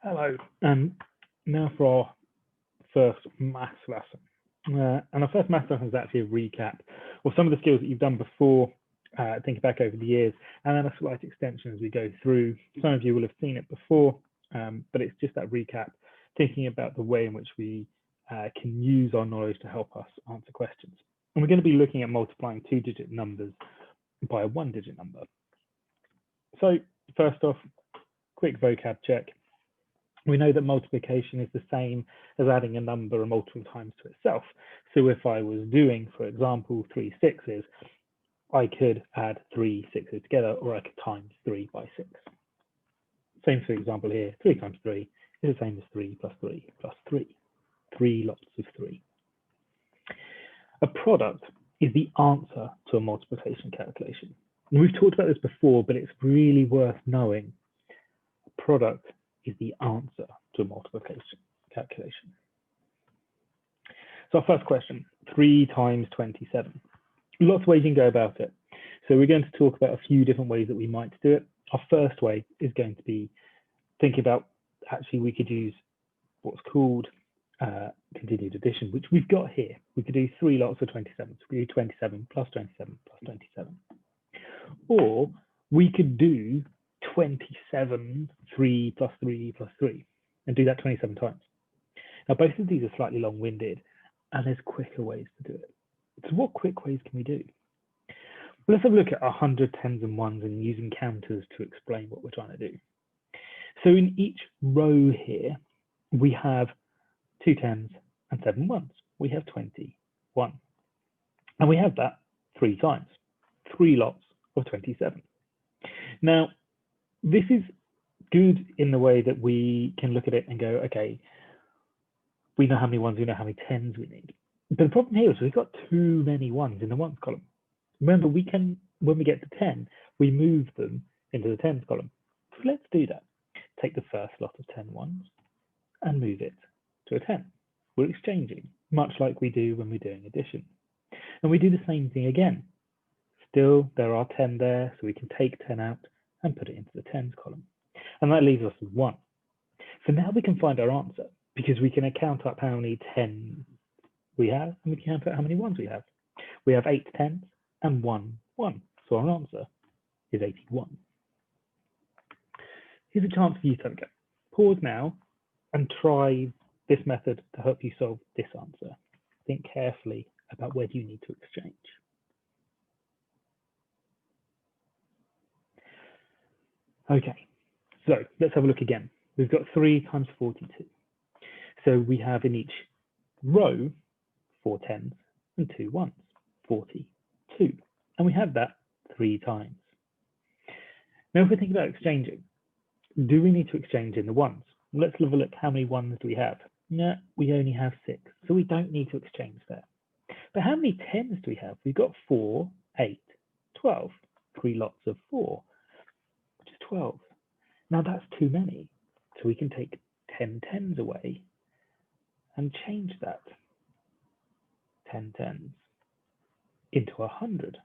Hello. Now for our first maths lesson. And our first maths lesson is actually a recap of some of the skills that you've done before, thinking back over the years, and then a slight extension as we go through. Some of you will have seen it before, but it's just that recap, thinking about the way in which we can use our knowledge to help us answer questions. And we're going to be looking at multiplying two-digit numbers by a one-digit number. So first off, quick vocab check. We know that multiplication is the same as adding a number multiple times to itself. So if I was doing, for example, 3 sixes, I could add 3 sixes together, or I could times 3 by 6. Same for example here, 3 times 3 is the same as 3 plus 3 plus 3. 3 lots of 3. A product is the answer to a multiplication calculation. And we've talked about this before, but it's really worth knowing. A product is the answer to a multiplication calculation. So our first question, 3 times 27. Lots of ways you can go about it. So we're going to talk about a few different ways that we might do it. Our first way is going to be thinking about, actually we could use what's called continued addition, which we've got here. We could do 3 lots of 27. So we do 27 plus 27 plus 27. Or we could do 27, 3 plus 3 plus 3, and do that 27 times. Now, both of these are slightly long-winded, and there's quicker ways to do it. So what quick ways can we do? Well, let's have a look at 100 tens and ones and using counters to explain what we're trying to do. So in each row here, we have 2 tens and 7 ones. We have 21. And we have that 3 times, 3 lots of 27. Now, this is good in the way that we can look at it and go, okay, we know how many ones, we know how many tens we need. But the problem here is we've got too many ones in the ones column. Remember, we can, when we get to 10, we move them into the tens column. So let's do that. Take the first lot of 10 ones and move it to a 10. We're exchanging, much like we do when we're doing addition. And we do the same thing again. Still, there are 10 there, so we can take 10 out and put it into the tens column. And that leaves us with 1. So now we can find our answer, because we can count up how many 10 we have, and we can count out how many ones we have. We have 8 tens and 1 1. So our answer is 81. Here's a chance for you to have a go. Pause now and try this method to help you solve this answer. Think carefully about whether you need to exchange. Okay, so let's have a look again. We've got 3 times 42. So we have in each row 4 tens and 2 ones, 42. And we have that 3 times. Now, if we think about exchanging, do we need to exchange in the ones? Let's have a look. How many ones do we have? No, we only have 6, so we don't need to exchange there. But how many tens do we have? We've got 4, 8, 12, 3 lots of 4, which is 12. Now that's too many, so we can take 10 tens away and change that 10 tens into 100.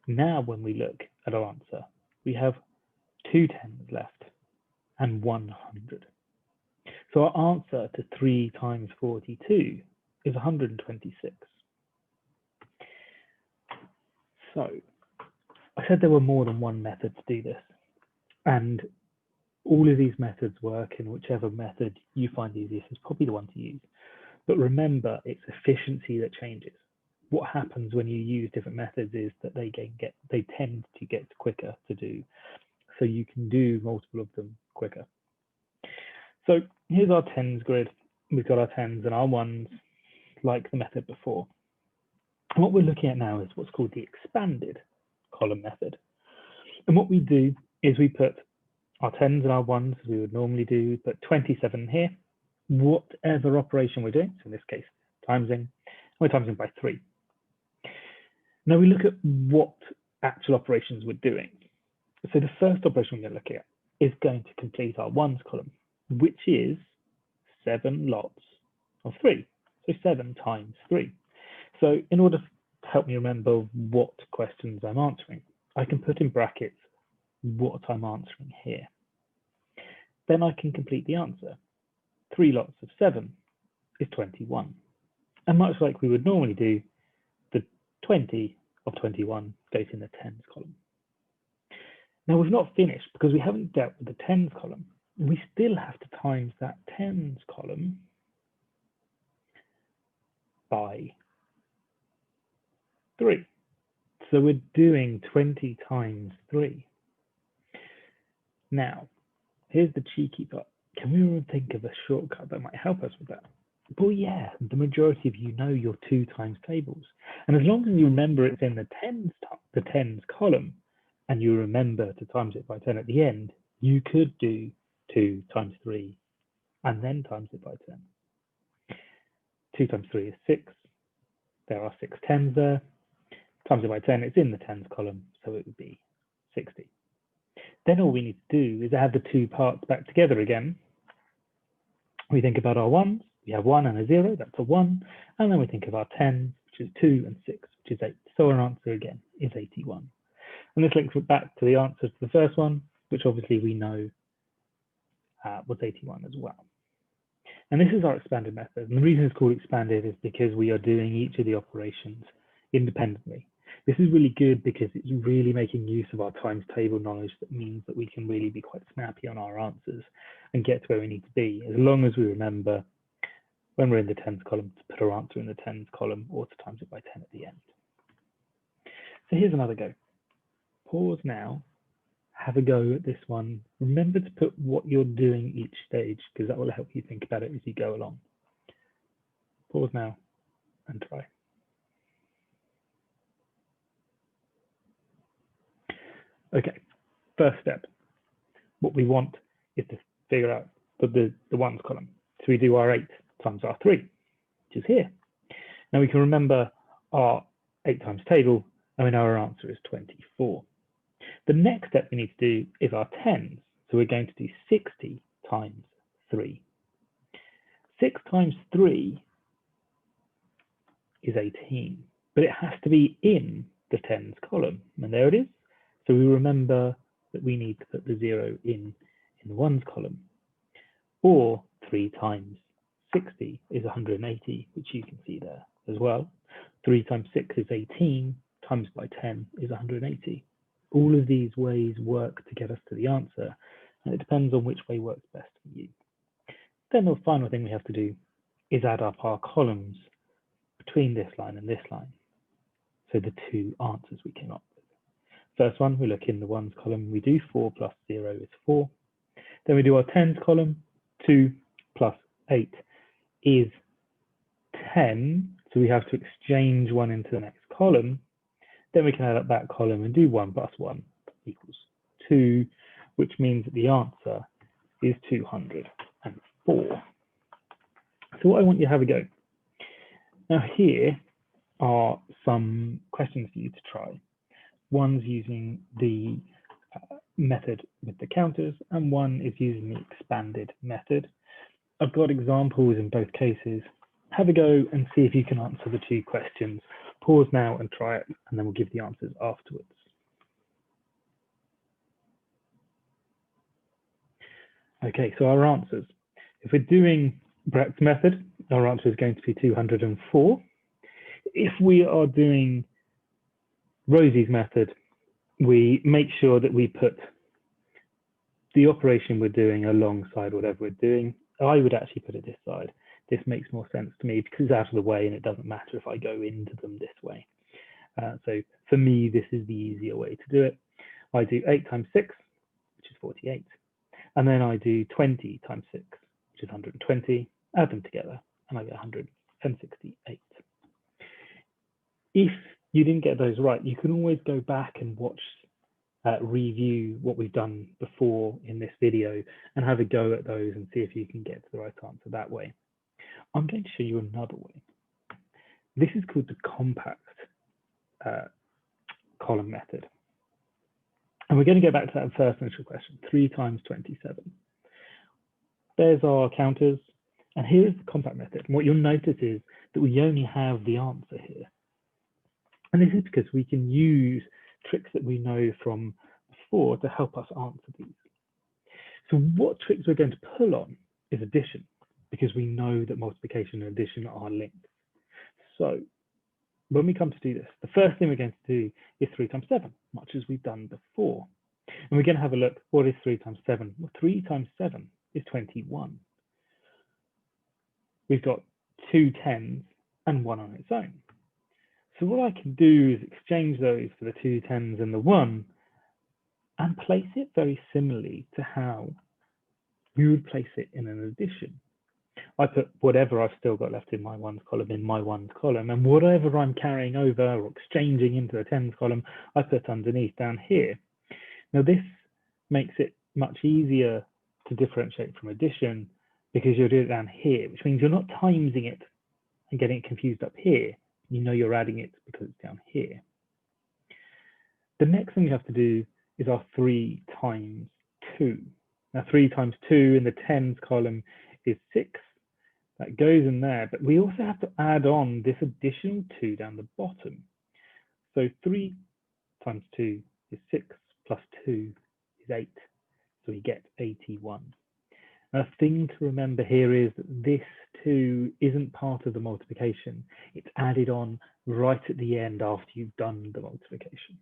Now when we look at our answer, we have 2 tens left and 100. So our answer to 3 times 42 is 126. So I said there were more than one method to do this, and all of these methods work, and whichever method you find easiest is probably the one to use. But remember, it's efficiency that changes. What happens when you use different methods is that they tend to get quicker to do, so you can do multiple of them quicker. So here's our tens grid. We've got our tens and our ones, like the method before. And what we're looking at now is what's called the expanded column method. And what we do is we put our tens and our ones, as we would normally do, put 27 here, whatever operation we're doing, so in this case, timesing, we're timesing by 3. Now we look at what actual operations we're doing. So the first operation we're going to look at is going to complete our ones column, which is 7 lots of 3. So 7 times 3. So in order to help me remember what questions I'm answering, I can put in brackets what I'm answering here. then I can complete the answer. 3 lots of 7 is 21. And much like we would normally do, the 20 of 21 goes in the tens column. Now we've not finished because we haven't dealt with the tens column. We still have to times that tens column by 3. So we're doing 20 times 3. Now, here's the cheeky part. Can we think of a shortcut that might help us with that? Well, yeah, the majority of you know your 2 times tables. And as long as you remember it's in the tens column, and you remember to times it by 10 at the end, you could do 2 times 3 and then times it by 10. 2 times 3 is 6. There are 6 tens there. Times it by 10, it's in the tens column, so it would be 60. Then all we need to do is add the 2 parts back together again. We think about our ones. We have 1 and a 0, that's a 1. And then we think of our tens, which is 2 and 6, which is 8. So our answer again is 81. And this links back to the answer to the first one, which obviously we know was 81 as well. And this is our expanded method. And the reason it's called expanded is because we are doing each of the operations independently. This is really good because it's really making use of our times table knowledge. That means that we can really be quite snappy on our answers and get to where we need to be, as long as we remember when we're in the tens column to put our answer in the tens column or to times it by 10 at the end. So here's another go. Pause now, have a go at this one. Remember to put what you're doing each stage, because that will help you think about it as you go along. Pause now and try. Okay, first step. What we want is to figure out the ones column. So we do our 8 times our 3, which is here. Now we can remember our 8 times table, and we know our answer is 24. The next step we need to do is our tens. So we're going to do 60 times 3. 6 times 3 is 18, but it has to be in the tens column. And there it is. So we remember that we need to put the 0 in the ones column. Or 3 times 60 is 180, which you can see there as well. 3 times 6 is 18, times by 10 is 180. All of these ways work to get us to the answer, and it depends on which way works best for you. Then the final thing we have to do is add up our columns between this line and this line. So the 2 answers we came up with. First one, we look in the ones column, we do 4 plus 0 is 4. Then we do our tens column, 2 plus 8 is 10. So we have to exchange 1 into the next column. Then we can add up that column and do 1 plus 1 equals 2, which means that the answer is 204. So what I want you to have a go. Now here are some questions for you to try. One's using the method with the counters, and one is using the expanded method. I've got examples in both cases. Have a go and see if you can answer the 2 questions. Pause now and try it, and then we'll give the answers afterwards. Okay, so our answers. If we're doing Brecht's method, our answer is going to be 204. If we are doing Rosie's method, we make sure that we put the operation we're doing alongside whatever we're doing. I would actually put it this side. This makes more sense to me because it's out of the way and it doesn't matter if I go into them this way. So for me, this is the easier way to do it. I do 8 times 6, which is 48. And then I do 20 times 6, which is 120. Add them together and I get 168. If you didn't get those right, you can always go back and watch, review what we've done before in this video and have a go at those and see if you can get to the right answer that way. I'm going to show you another way. This is called the compact column method. And we're going to go back to that first initial question, 3 times 27. There's our counters, and here's the compact method. And what you'll notice is that we only have the answer here. And this is because we can use tricks that we know from before to help us answer these. So what tricks we're going to pull on is addition, because we know that multiplication and addition are linked. So when we come to do this, the first thing we're going to do is 3 times 7, much as we've done before. And we're going to have a look, what is 3 times 7? Well, 3 times 7 is 21. We've got 2 tens and 1 on its own. So what I can do is exchange those for the 2 tens and the 1 and place it very similarly to how we would place it in an addition. I put whatever I've still got left in my ones column in my ones column, and whatever I'm carrying over or exchanging into the tens column, I put underneath down here. Now this makes it much easier to differentiate from addition because you'll do it down here, which means you're not timesing it and getting it confused up here. You know you're adding it because it's down here. The next thing we have to do is our 3 times 2. Now 3 times 2 in the tens column is 6. That goes in there, but we also have to add on this additional 2 down the bottom. So 3 times 2 is 6 plus 2 is 8. So we get 81. Now, the thing to remember here is that this 2 isn't part of the multiplication. It's added on right at the end after you've done the multiplication.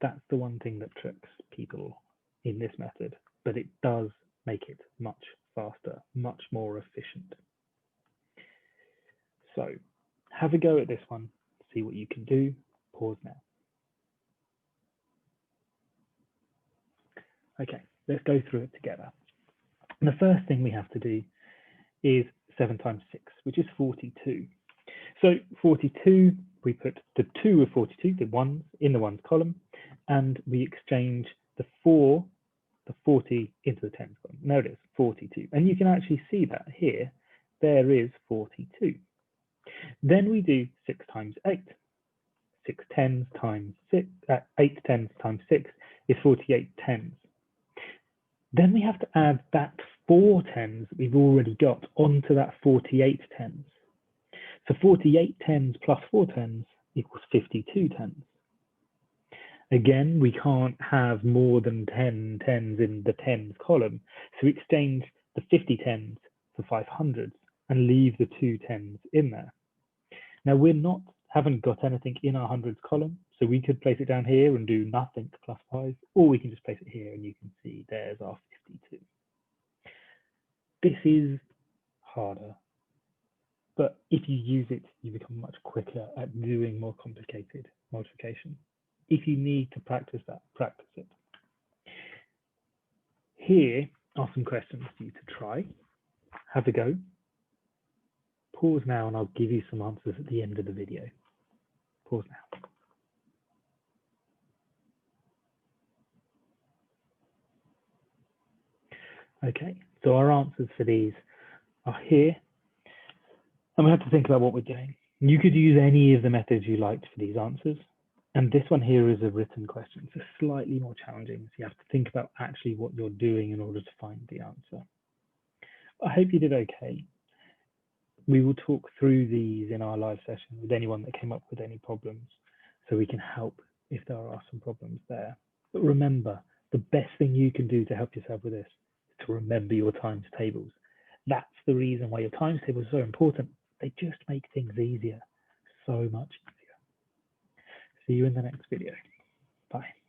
That's the one thing that tricks people in this method, but it does make it much faster, much more efficient. So have a go at this one, see what you can do. Pause now. Okay, let's go through it together. And the first thing we have to do is 7 times 6, which is 42. So 42, we put the 2 of 42, the ones, in the ones column, and we exchange the 4, the 40 into the tens column. There it is, 42. And you can actually see that here, there is 42. Then we do 6 times 8. 6 tens times 6, 8 tens times 6 is 48 tens. Then we have to add that 4 tens that we've already got onto that 48 tens. So 48 tens plus 4 tens equals 52 tens. Again, we can't have more than 10 tens in the tens column, so we exchange the 50 tens for 500s and leave the 2 tens in there. Now haven't got anything in our hundreds column, so we could place it down here and do nothing plus 5, or we can just place it here and you can see there's our 52. This is harder, but if you use it, you become much quicker at doing more complicated multiplication. If you need to practice that, practice it. Here are some questions for you to try. Have a go. Pause now and I'll give you some answers at the end of the video. Pause now. Okay, so our answers for these are here. And we have to think about what we're doing. You could use any of the methods you liked for these answers. And this one here is a written question. It's slightly more challenging. So you have to think about actually what you're doing in order to find the answer. I hope you did okay. We will talk through these in our live session with anyone that came up with any problems, so we can help if there are some problems there. But remember, the best thing you can do to help yourself with this is to remember your times tables. That's the reason why your times tables are so important. They just make things easier, so much easier. See you in the next video. Bye.